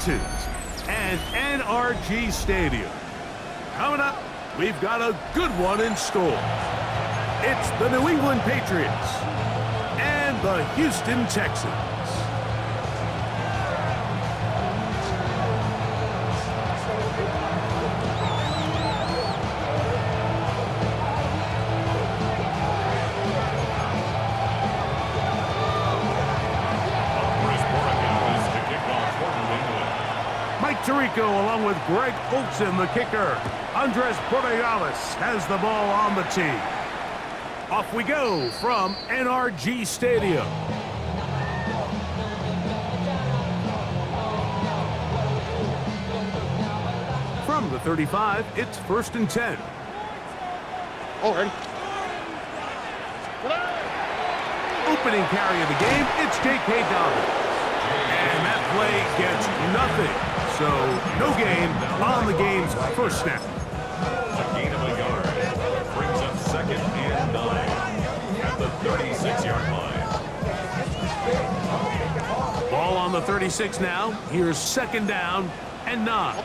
Titans and NRG Stadium. Coming up, we've got a good one in store. It's the New England Patriots and the Houston Texans. Tirico along with Greg Olsen, the kicker. Andres Borregales has the ball on the tee. Off we go from NRG Stadium. From the 35, it's 1st and 10. Already. Opening carry of the game, it's J.K. Dobbins. And that play gets nothing. So, no gain on the game's first snap. A gain of a yard brings up 2nd and 9 at the 36-yard line. Ball on the 36 now. Here's 2nd down and 9. 18.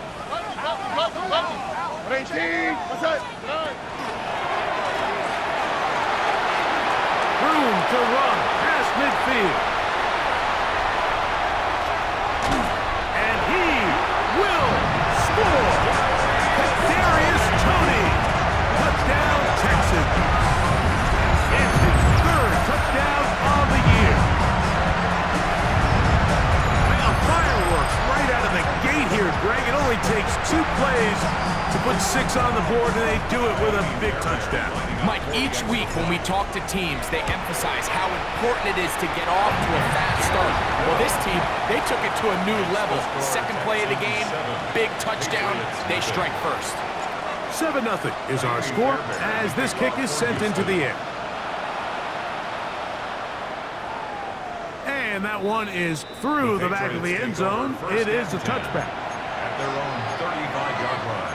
What's that? Room to run past midfield. Touchdown, Texans. It's his 3rd touchdown of the year. Well, fireworks right out of the gate here, Greg. It only takes 2 plays to put 6 on the board, and they do it with a big touchdown. Mike, each week when we talk to teams, they emphasize how important it is to get off to a fast start. Well, this team, they took it to a new level. 2nd play of the game, big touchdown, they strike first. 7-0 is our score as this kick is sent into the air. And that one is through the back of the end zone. It is a touchback. At their own 35-yard line.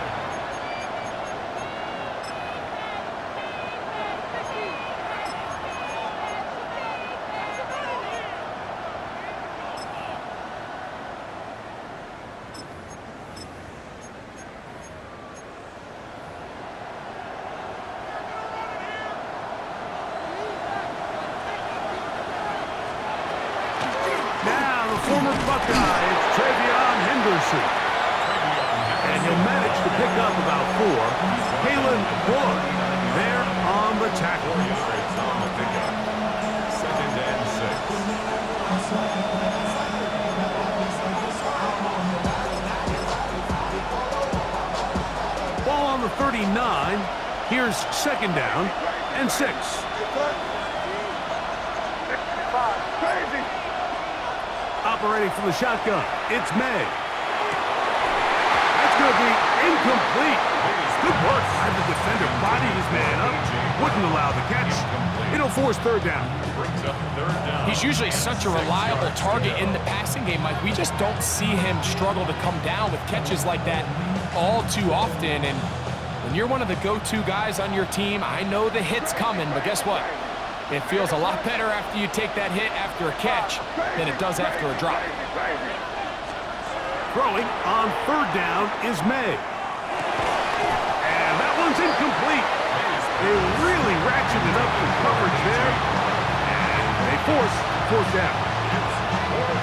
Former Buckeye, it's Travion Henderson. And he'll manage to pick up about 4. Kalen Boyd there on the tackle. 2nd and 6. Ball on the 39. Here's 2nd down and 6. Crazy. Operating from the shotgun, it's May. That's going to be incomplete. Good work. Had the defender bodied his man up. Wouldn't allow the catch. It'll force 3rd down. He's usually such a reliable target in the passing game, Mike. We just don't see him struggle to come down with catches like that all too often. And when you're one of the go-to guys on your team, I know the hit's coming, but guess what? It feels a lot better after you take that hit after a catch than it does after a drop. Throwing on 3rd down is May. And that one's incomplete. They really ratcheted up the coverage there. And they force 4th down.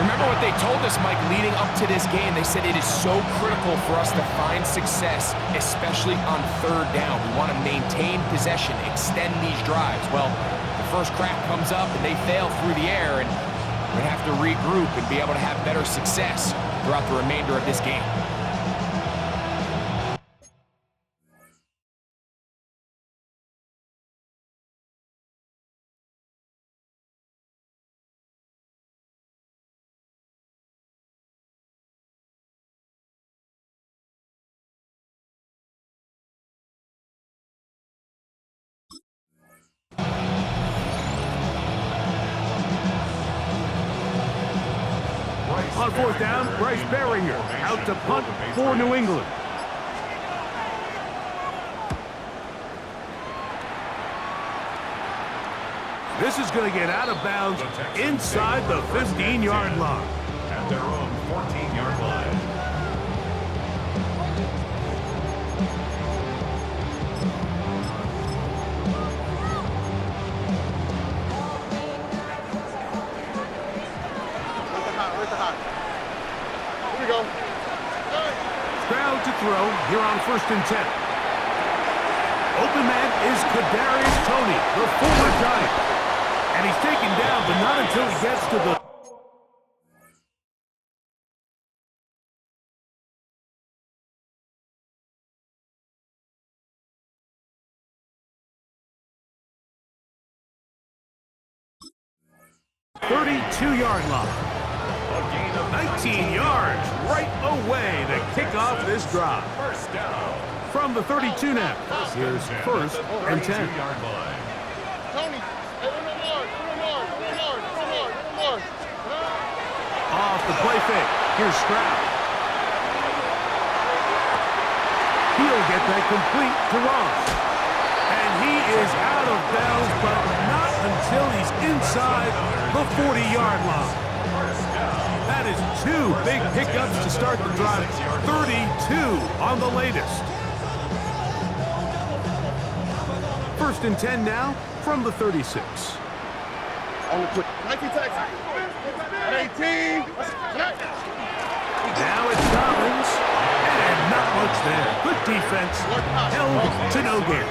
Remember what they told us, Mike, leading up to this game? They said it is so critical for us to find success, especially on 3rd down. We want to maintain possession, extend these drives. Well, the first crack comes up and they fail through the air, and we're going to have to regroup and be able to have better success throughout the remainder of this game. On 4th down, Bryce Beringer out to punt for New England. This is going to get out of bounds inside the 15-yard line. At their own 14-yard line. ground to throw here on 1st and 10. Open man is Kadarius Toney, the former Giant. And he's taken down, but not until he gets to the 32-yard line. A gain of 19 yards right away to kick off this drive. First down. From the 32 now, here's 1st and 10. 32-yard line. Tony, hey, one more. Off the play fake, here's Stroud. He'll get that complete to Ross. And he is out of bounds, but not until he's inside the 40-yard line. That is 2 big pickups to start the drive. 32 on the latest. 1st and 10 now from the 36. On the quick. 19 Texans. 18. Now it's Dobbins. And not much there. Good defense. Held to no gain.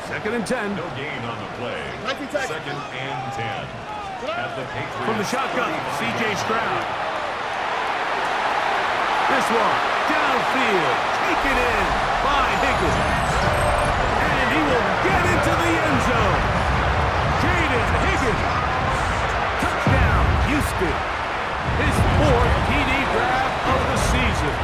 2nd and 10. No gain on the play. 2nd and 10. At the Patriots. From the shotgun, C.J. Stroud. This one, downfield, taken in by Higgins. And he will get into the end zone. Jaden Higgins. Touchdown, Houston. His 4th TD grab of the season.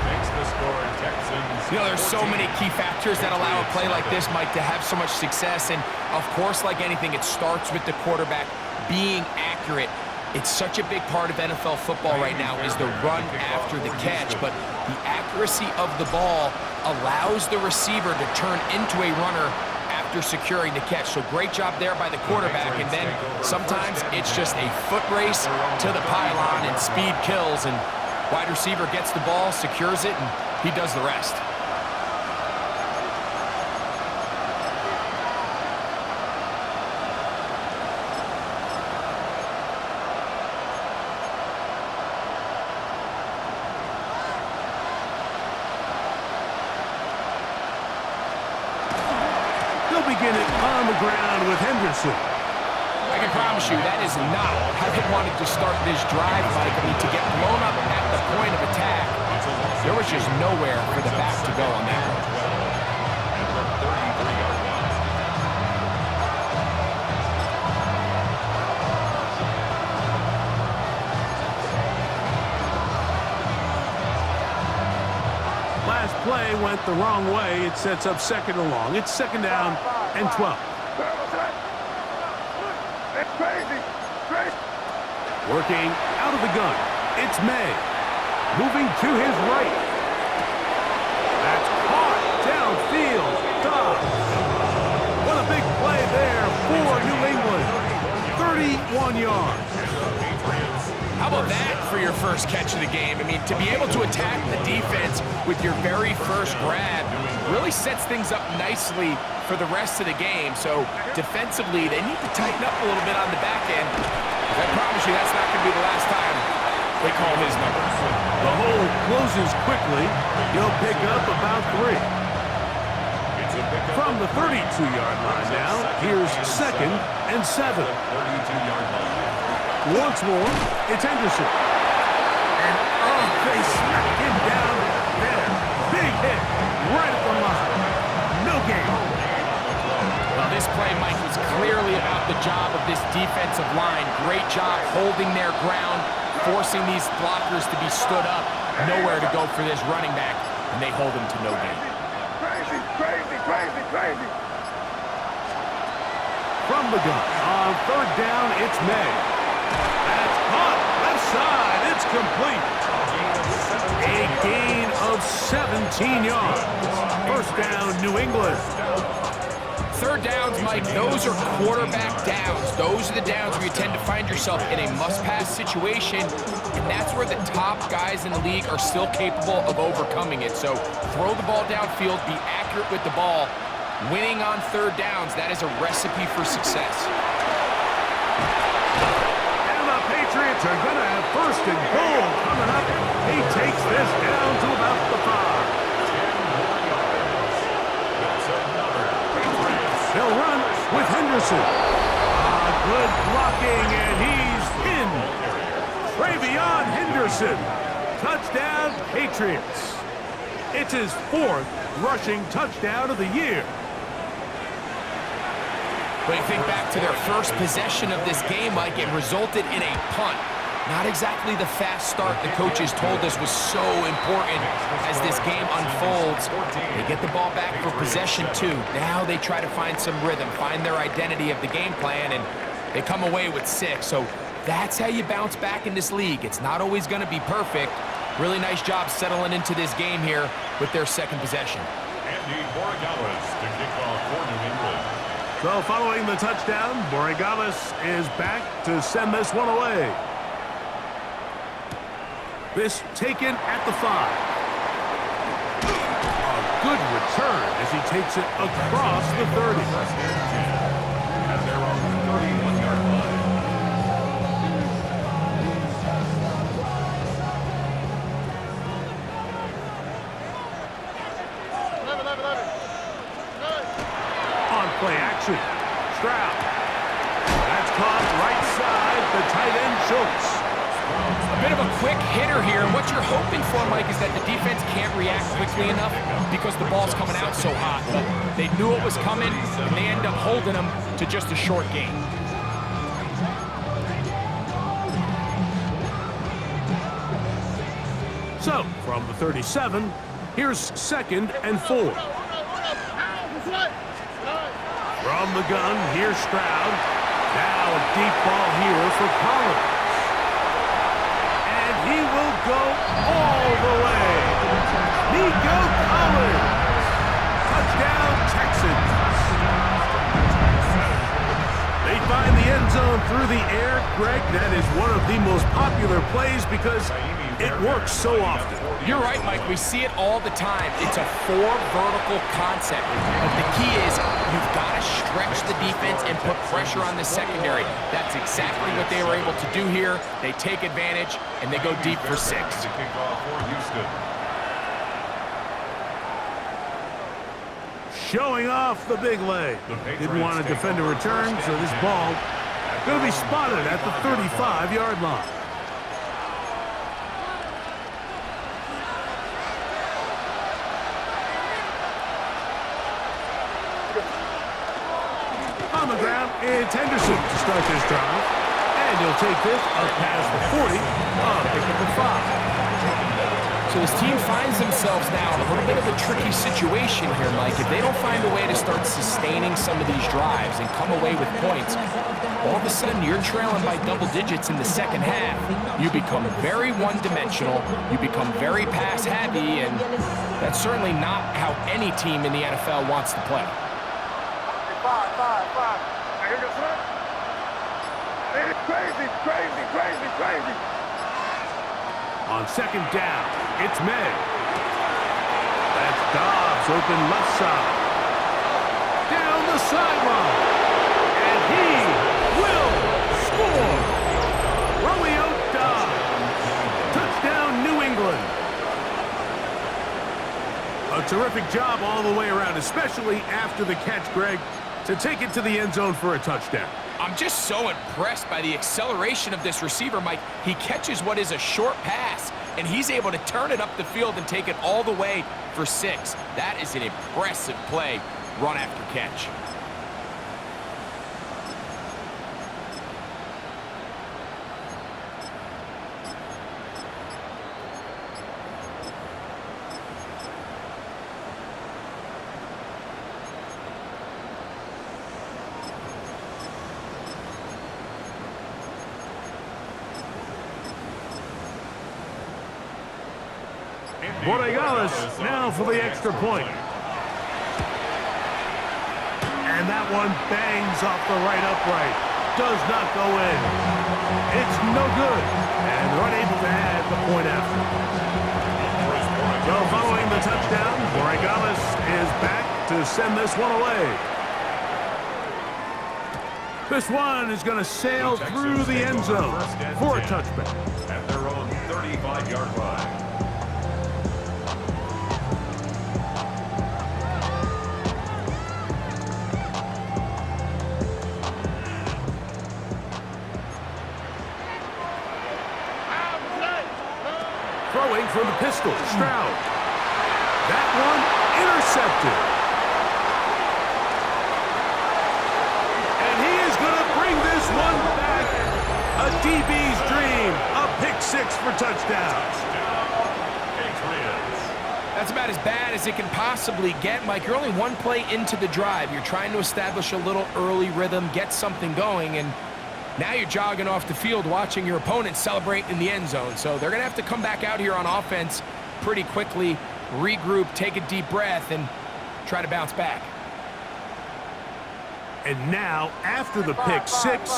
Makes the score Texans. You know, there's so many key factors that allow a play like this, Mike, to have so much success. And, of course, like anything, it starts with the quarterback being accurate. It's such a big part of NFL football right now is the run after the catch. But the accuracy of the ball allows the receiver to turn into a runner after securing the catch. So great job there by the quarterback. And then sometimes it's just a foot race to the pylon and speed kills. And wide receiver gets the ball, secures it, and he does the rest. They'll begin it on the ground with Henderson. I can promise you that is not how they wanted to start this drive, Mike. I mean, to get blown up at the point of attack, there was just nowhere for the back to go on that one. At the 33-yard line. Last play went the wrong way. It sets up 2nd and long. It's 2nd down and 12. It's crazy. Working out of the gun. It's May. Moving to his right. That's caught downfield. Dobbs. What a big play there for New England. 31 yards. How about that for your first catch of the game? I mean, to be able to attack the defense with your very first grab really sets things up nicely for the rest of the game. So defensively, they need to tighten up a little bit on the back end. I promise you that's not going to be the last time they call his number. The hole closes quickly. He'll pick up about 3. From the 32-yard line now, here's 2nd and 7. 32-yard line. Once more, it's Henderson. And they smack him down there. Big hit right at the line. No gain. Well, this play, Mike, was clearly about the job of this defensive line. Great job holding their ground, forcing these blockers to be stood up. Nowhere to go for this running back, and they hold him to no gain. Crazy. From the gun, on 3rd down, it's May. That's caught, left side, it's complete. A gain of 17 yards. 1st down, New England. 3rd downs, Mike, those are quarterback downs. Those are the downs where you tend to find yourself in a must-pass situation, and that's where the top guys in the league are still capable of overcoming it. So throw the ball downfield, be accurate with the ball. Winning on 3rd downs, that is a recipe for success. And the Patriots are going to have 1st and goal coming up. He takes gets this down to about the 5. That's another Patriots. They'll run with Henderson. Good blocking, and he's in. Travion Henderson. Touchdown, Patriots. It's his 4th rushing touchdown of the year. But you think back to their first possession of this game, Mike, it resulted in a punt. Not exactly the fast start the coaches told us was so important as this game unfolds. They get the ball back for possession 2. Now they try to find some rhythm, find their identity of the game plan, and they come away with 6. So that's how you bounce back in this league. It's not always going to be perfect. Really nice job settling into this game here with their 2nd possession. Andy Borregales to kick off for New England. So following the touchdown, Borregales is back to send this one away. This taken at the 5. A good return as he takes it across the 30. At their own 31-yard line. On play action, Stroud. That's caught right side, the tight end Schultz. A bit of a quick hitter here. What you're hoping for, Mike, is that the defense can't react quickly enough because the ball's coming out so hot. But they knew it was coming, and they end up holding them to just a short gain. So, from the 37, here's 2nd and 4. From the gun, here's Stroud. Now a deep ball here for Collins. And he will go all the way. Nico Collins. Touchdown, Texans. They find the end zone through the air. Greg, that is one of the most popular plays because it works so often. You're right, Mike. We see it all the time. It's a 4 vertical concept. But the key is you've got to stretch the defense and put pressure on the secondary. That's exactly what they were able to do here. They take advantage, and they go deep for 6. To kick off for Houston. Showing off the big leg. Didn't want to defend a return, so this ball going to be spotted at the 35-yard line. On the ground, it's Henderson to start this drive. And he'll take this up past the 40, pick up the 5. So this team finds themselves now in a little bit of a tricky situation here, Mike. If they don't find a way to start sustaining some of these drives and come away with points, all of a sudden you're trailing by double digits in the second half. You become very one-dimensional, you become very pass-heavy, and that's certainly not how any team in the NFL wants to play. Here goes it. It's crazy. On second down, it's May. That's Dobbs open left side. Down the sideline. And he will score. Romeo Dobbs. Touchdown, New England. A terrific job all the way around, especially after the catch, Greg, to take it to the end zone for a touchdown. I'm just so impressed by the acceleration of this receiver, Mike. He catches what is a short pass, and he's able to turn it up the field and take it all the way for 6. That is an impressive play, run after catch. Borregales now for the extra point. And that one bangs off the right upright. Does not go in. It's no good. And they're unable to add the point after. So following the touchdown, Borregales is back to send this one away. This one is going to sail through the end zone for a touchback. At their own 35-yard line. Throwing from the pistol, Stroud. That one intercepted. And he is going to bring this one back. A DB's dream. A pick six for touchdown. That's about as bad as it can possibly get, Mike. You're only one play into the drive. You're trying to establish a little early rhythm, get something going, and now you're jogging off the field watching your opponent celebrate in the end zone. So they're going to have to come back out here on offense pretty quickly, regroup, take a deep breath, and try to bounce back. And now, after the pick six,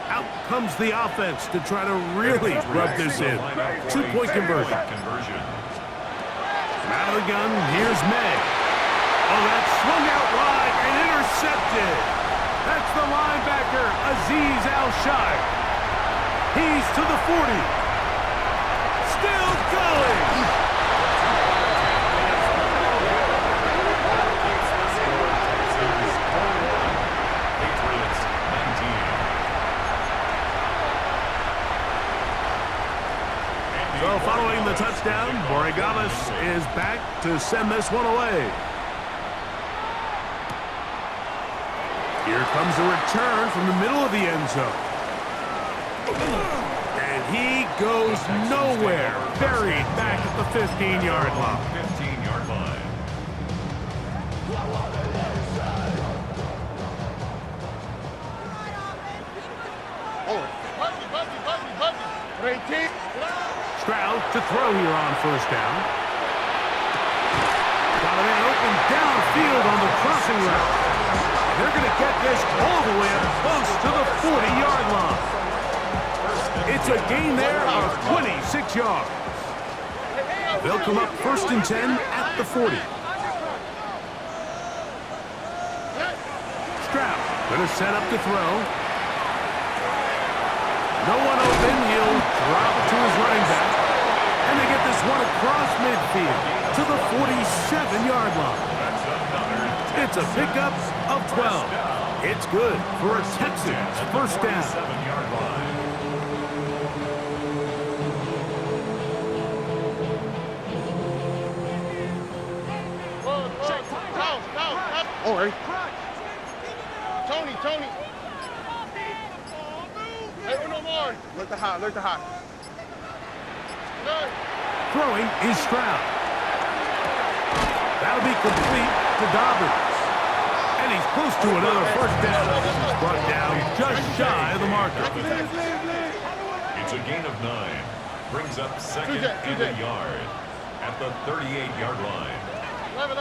out comes the offense to try to really rub this in. 2-point conversion. Out of the gun, here's May. Oh, that's swung out wide and intercepted. That's the linebacker, Azeez Al-Shire. He's to the 40. Still going. Patriots 19. So following the touchdown, Borregales is back to send this one away. Here comes a return from the middle of the end zone. And he goes nowhere. Buried back at the 15-yard line. 15-yard line. Stroud to throw here on first down. Got a man open downfield on the crossing route. They're going to get this all the way up close to the 40-yard line. It's a gain there of 26 yards. They'll come up 1st and 10 at the 40. Stroud going to set up to throw. No one open. He'll drop it to his running back. And they get this one across midfield to the 47-yard line. It's a pickup of 12. It's good for a Texans first down. 7-yard line. All right. Tony. Hey, no more. Look the hot. Throwing is Stroud. That'll be complete to Dobbins. And he's close to another first down. He's brought down just shy of the marker. It's a gain of 9. Brings up second and a yard at the 38-yard line. 11.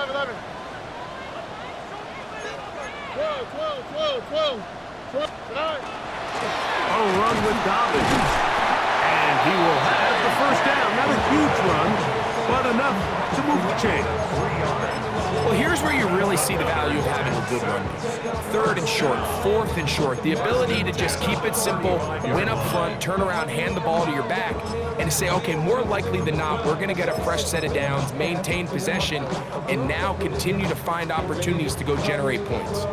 12. A run with Dobbins. And he will have the first down. Not a huge run, but enough to move the chain. Well, here's where you really see the value of having a good run. 3rd and short, 4th and short. The ability to just keep it simple, win up front, turn around, hand the ball to your back, and to say, okay, more likely than not, we're going to get a fresh set of downs, maintain possession, and now continue to find opportunities to go generate points.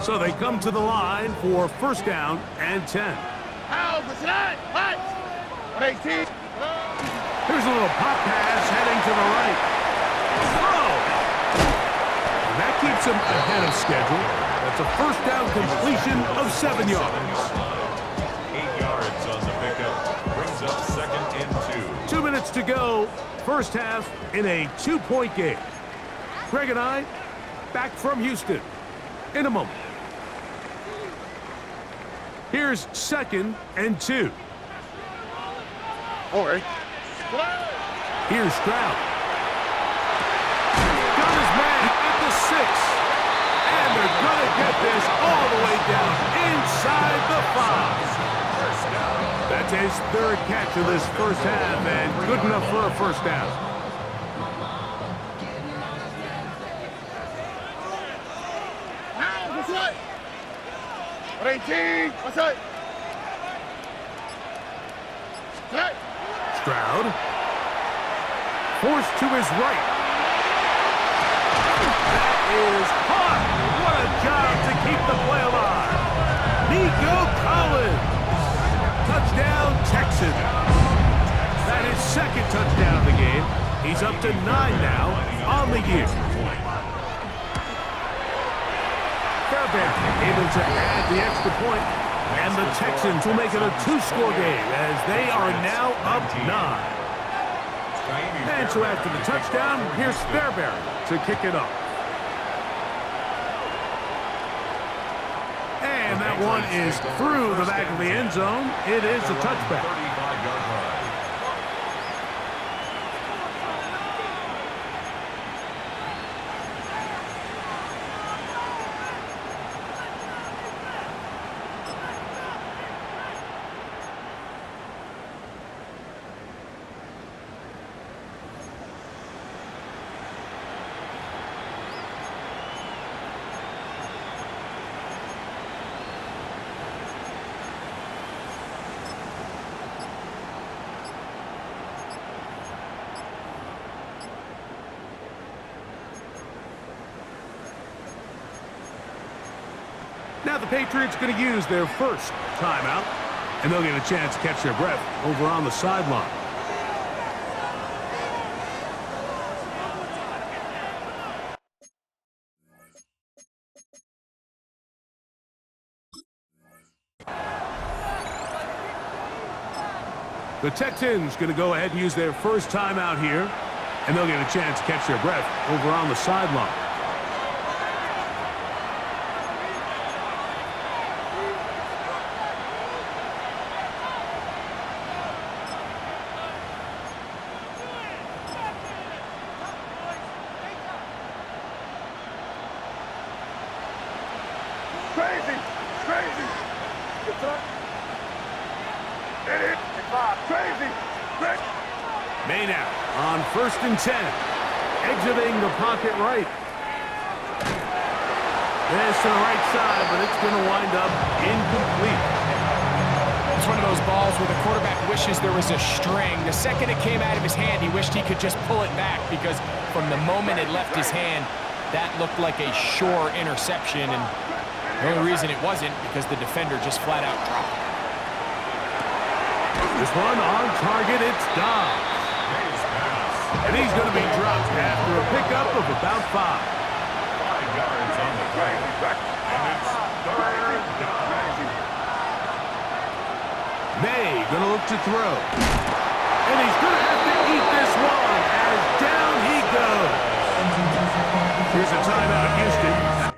So they come to the line for first down and 10. Here's a little pop pass heading to the right. Throw! And that keeps him ahead of schedule. That's a first down completion of 7 yards. 8 yards on the pickup. Brings up second and 2. 2 minutes to go. First half in a 2-point game. Greg and I back from Houston in a moment. Here's 2nd and 2. All right. Here's Stroud. Got his man at the 6. And they're going to get this all the way down inside the 5. That's his 3rd catch of this first half, and good enough for a first down. What's right? 18. What's right? Stroud. Forced to his right. That is caught. What a job to keep the play alive. Nico Collins. Touchdown, Texans. That is second touchdown of the game. He's up to 9 now on the year. Fairbairn able to add the extra point, and the Texans will make it a 2-score game as they are now up 9. And so after the touchdown, here's Fairbairn to kick it off. And that one is through the back of the end zone. It is a touchback. 35-yard line. Now the Patriots going to use their first timeout, and they'll get a chance to catch their breath over on the sideline. The Texans going to go ahead and use their first timeout here, and they'll get a chance to catch their breath over on the sideline. Crazy! Crazy! It's up. It is. Crazy! Crazy! Maynard on 1st and 10. Exiting the pocket right. This to the right side, but it's going to wind up incomplete. It's one of those balls where the quarterback wishes there was a string. The second it came out of his hand, he wished he could just pull it back because from the moment it left his hand, that looked like a sure interception. And the only reason it wasn't because the defender just flat out dropped it. This one on target, it's Dobbs. And he's going to be dropped after a pickup of about 5. 5 yards on the play. And it's 3rd down. May going to look to throw. And he's going to have to eat this one as down he goes. Here's a timeout, Houston.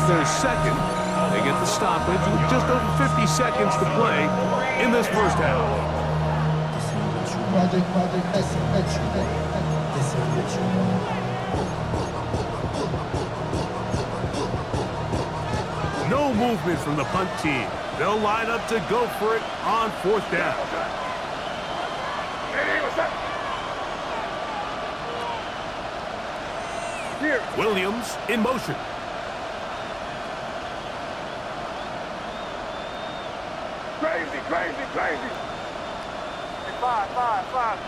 Their second. They get the stoppage with just over 50 seconds to play in this first half. No movement from the punt team. They'll line up to go for it on 4th down. Williams in motion. Crazy, crazy, crazy. 5.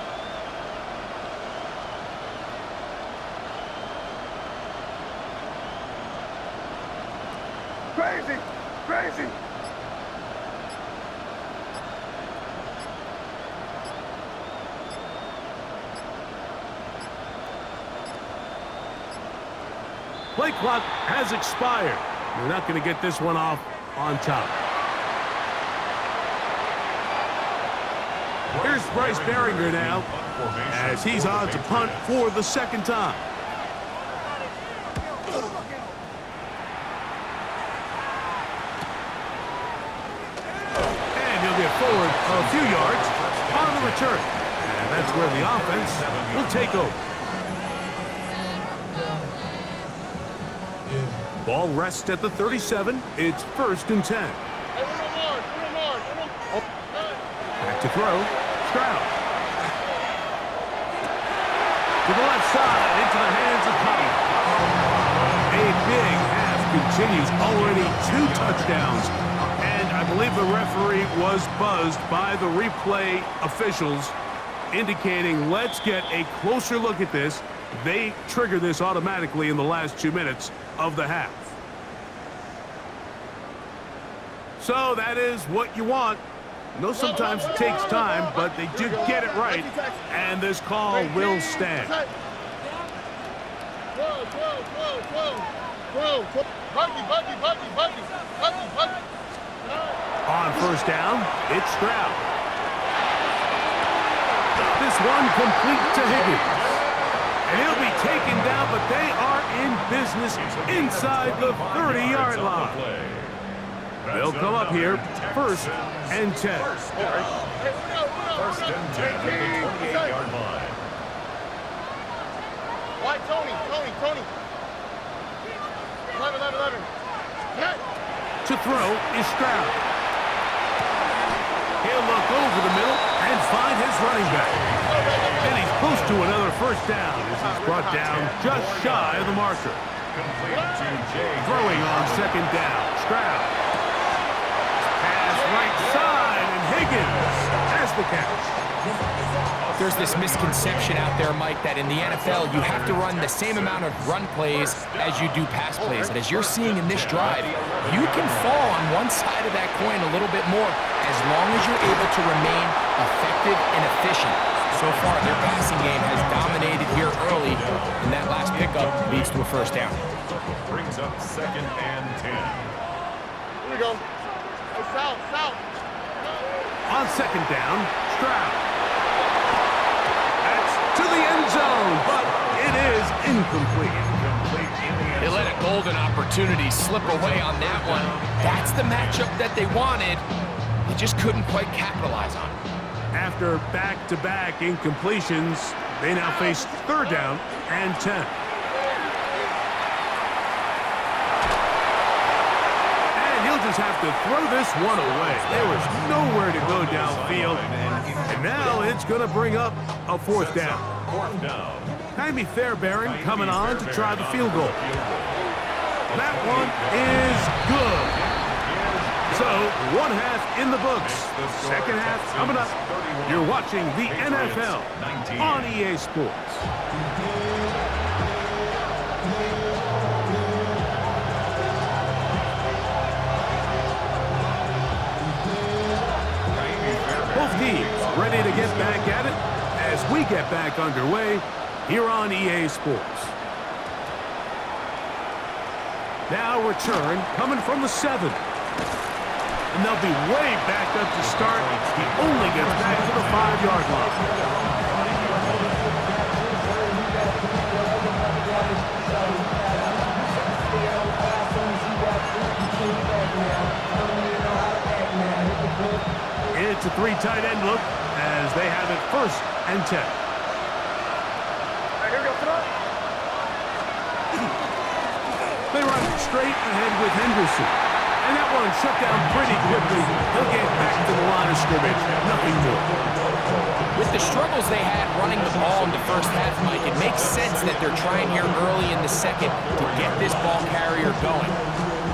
Crazy, crazy. Play clock has expired. You're not going to get this one off on top. Here's Bryce Behringer now, as he's on to punt for the second time. And he'll get forward a few yards on the return. And that's where the offense will take over. Ball rests at the 37. It's 1st and 10. Hey, one more. To throw, Stroud. To the left side, into the hands of Cotty. A big half continues. Already 2 touchdowns. And I believe the referee was buzzed by the replay officials, indicating let's get a closer look at this. They trigger this automatically in the last 2 minutes of the half. So that is what you want. I know sometimes it takes time, but they do get it right, and this call will stand. On first down, it's Stroud. This one complete to Higgins. And he'll be taken down, but they are in business inside the 30-yard line. They'll come up here, 1st and 10. First and 10 at the 28-yard line. Why, Tony. 11. To throw is Stroud. He'll look over the middle and find his running back. And he's close to another first down as he's brought down just shy of the marker. Complete to Jay. Throwing on 2nd down, Stroud. Pass right side, and Higgins has the catch. There's this misconception out there, Mike, that in the NFL, you have to run the same amount of run plays as you do pass plays. And as you're seeing in this drive, you can fall on one side of that coin a little bit more as long as you're able to remain effective and efficient. So far, their passing game has dominated here early, and that last pickup leads to a first down. Brings up 2nd and 10. Here we go. South. On 2nd down, Stroud. That's to the end zone, but it is incomplete. They let a golden opportunity slip away on that one. That's the matchup that they wanted. They just couldn't quite capitalize on it. After back-to-back incompletions, they now face 3rd down and 10. He'll just have to throw this one away. There was nowhere to go downfield. And now it's going to bring up a 4th down. 4th down. Jaime Fairbairn coming on to try the field goal. That one is good. So, 1 half in the books. 2nd half coming up. You're watching the NFL on EA Sports. Both teams ready to get back at it as we get back underway here on EA Sports. Now return coming from the 7. And they'll be way back up to start. He only gets back to the 5-yard line. It's a 3 tight end look as they have it 1st and 10. Here we go, throw. They run straight ahead with Henderson. And that one shut down pretty quickly. He'll get back to the line of scrimmage. Nothing more. With the struggles they had running the ball in the first half, Mike, it makes sense that they're trying here early in the 2nd to get this ball carrier going.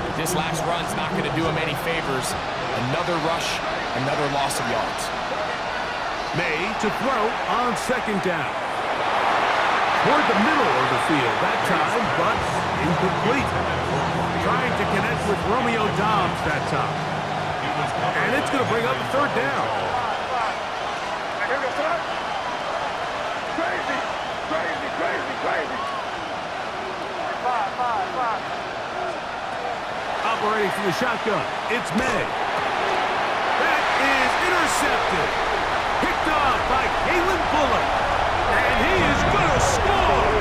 But this last run's not going to do him any favors. Another rush, another loss of yards. May to throw on 2nd down. Toward the middle of the field that time, but incomplete. Trying to connect with Romeo Dobbs that time. And it's going to bring up a 3rd down. Here we go, throw. Crazy. 5. Operating from the shotgun, it's May. That is intercepted. Picked off by Kalen Bullock. And he is going to score.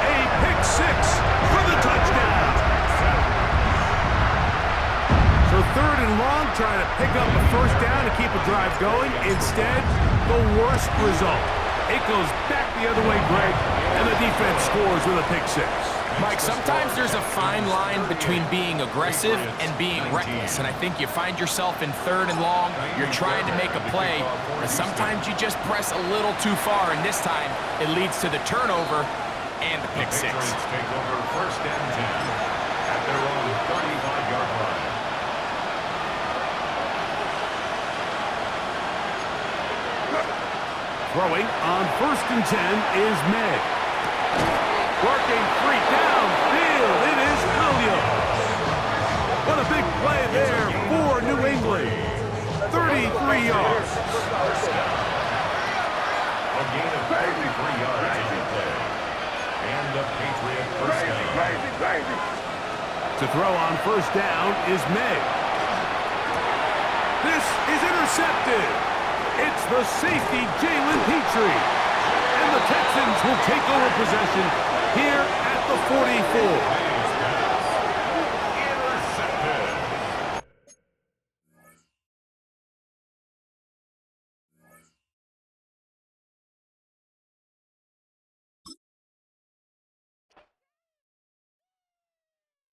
A pick 6 for the touchdown. So 3rd and long, trying to pick up a 1st down to keep a drive going. Instead, the worst result. It goes back the other way, Greg, and the defense scores with a pick six. Mike, sometimes there's a fine line between being aggressive and being reckless, and I think you find yourself in 3rd and long, you're trying to make a play, but sometimes you just press a little too far, and this time it leads to the turnover and the pick six. Patriots take over 1st and 10 at their own 35-yard line. Throwing on 1st and 10 is May. Working free downfield. It is Williams. What a big play there for New England. 33 yards. A gain of 33 yards on the play. And the Patriot first down. To throw on 1st down is May. This is intercepted. It's the safety, Jalen Petrie. And the Texans will take over possession here at the 44.